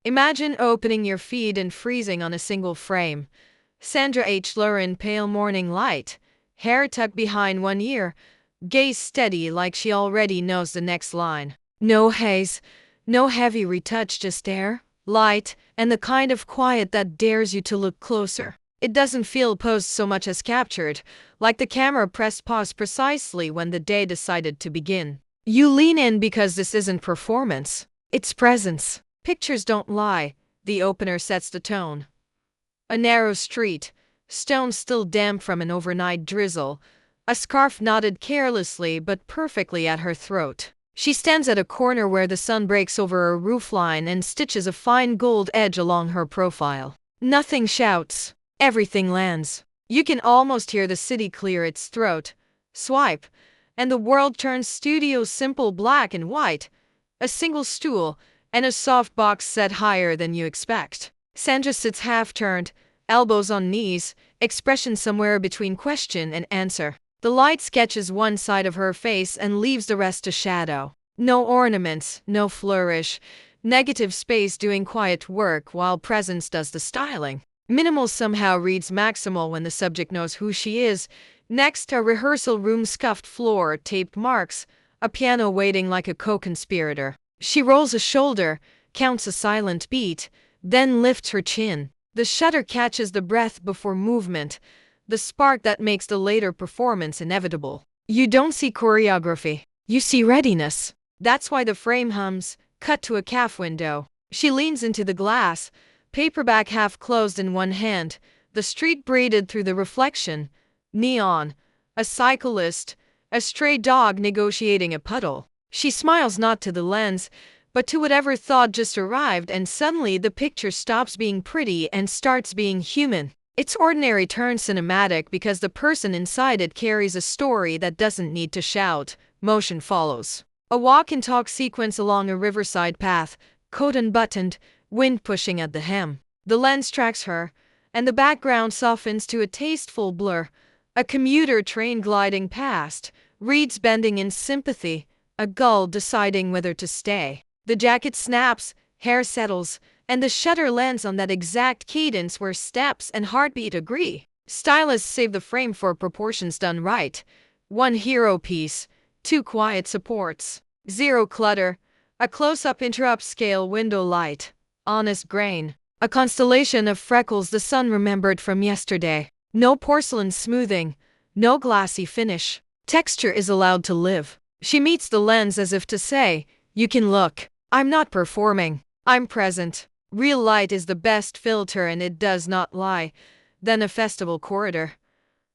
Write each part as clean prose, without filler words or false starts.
Imagine opening your feed and freezing on a single frame. Sandra Hüller in pale morning light, hair tucked behind one ear, gaze steady like she already knows the next line. No haze, no heavy retouch, just air, light, and the kind of quiet that dares you to look closer. It doesn't feel posed so much as captured, like the camera pressed pause precisely when the day decided to begin. You lean in because this isn't performance, it's presence. Pictures don't lie, the opener sets the tone. A narrow street, stones still damp from an overnight drizzle, a scarf knotted carelessly but perfectly at her throat. She stands at a corner where the sun breaks over her roofline and stitches a fine gold edge along her profile. Nothing shouts, everything lands. You can almost hear the city clear its throat. Swipe, and the world turns studio simple black and white. A single stool, and a soft box set higher than you expect. Sandra sits half-turned, elbows on knees, expression somewhere between question and answer. The light sketches one side of her face and leaves the rest a shadow. No ornaments, no flourish. Negative space doing quiet work while presence does the styling. Minimal somehow reads maximal when the subject knows who she is. Next, a rehearsal room, scuffed floor, taped marks, a piano waiting like a co-conspirator. She rolls a shoulder, counts a silent beat, then lifts her chin. The shudder catches the breath before movement, the spark that makes the later performance inevitable. You don't see choreography, you see readiness. That's why the frame hums, cut to a calf window. She leans into the glass, paperback half closed in one hand, the street braided through the reflection. Neon, a cyclist, a stray dog negotiating a puddle. She smiles not to the lens, but to whatever thought just arrived, and suddenly the picture stops being pretty and starts being human. Its ordinary turns cinematic because the person inside it carries a story that doesn't need to shout. Motion follows. A walk-and-talk sequence along a riverside path, coat unbuttoned, wind pushing at the hem. The lens tracks her, and the background softens to a tasteful blur. A commuter train gliding past, reeds bending in sympathy, a gull deciding whether to stay. The jacket snaps, hair settles, and the shutter lands on that exact cadence where steps and heartbeat agree. Stylists save the frame for proportions done right. One hero piece, two quiet supports, zero clutter, a close-up interrupts scale window light, honest grain, a constellation of freckles the sun remembered from yesterday. No porcelain smoothing, no glassy finish. Texture is allowed to live. She meets the lens as if to say, you can look. I'm not performing. I'm present. Real light is the best filter and it does not lie. Then a festival corridor.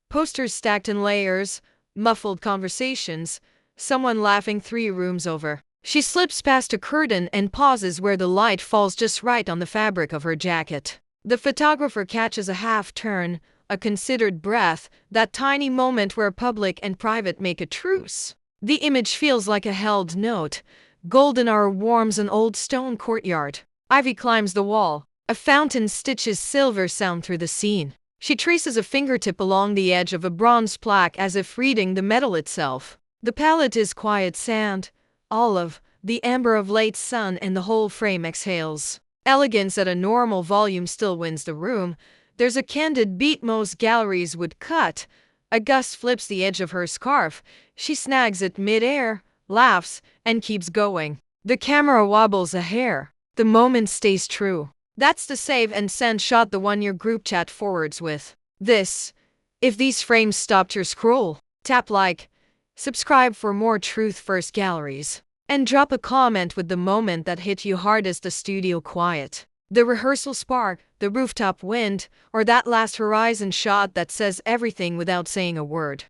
Posters stacked in layers, muffled conversations, someone laughing 3 rooms over. She slips past a curtain and pauses where the light falls just right on the fabric of her jacket. The photographer catches a half turn, a considered breath, that tiny moment where public and private make a truce. The image feels like a held note. Golden hour warms an old stone courtyard. Ivy climbs the wall. A fountain stitches silver sound through the scene. She traces a fingertip along the edge of a bronze plaque as if reading the metal itself. The palette is quiet sand, olive, the amber of late sun, and the whole frame exhales. Elegance at a normal volume still wins the room. There's a candid beat most galleries would cut. A gust flips the edge of her scarf. She snags it mid-air, laughs, and keeps going. The camera wobbles a hair. The moment stays true. That's the save and send shot, the one your group chat forwards with. If these frames stopped your scroll, tap like, subscribe for more truth-first galleries, and drop a comment with the moment that hit you hardest: the studio quiet, the rehearsal spark, the rooftop wind, or that last horizon shot that says everything without saying a word.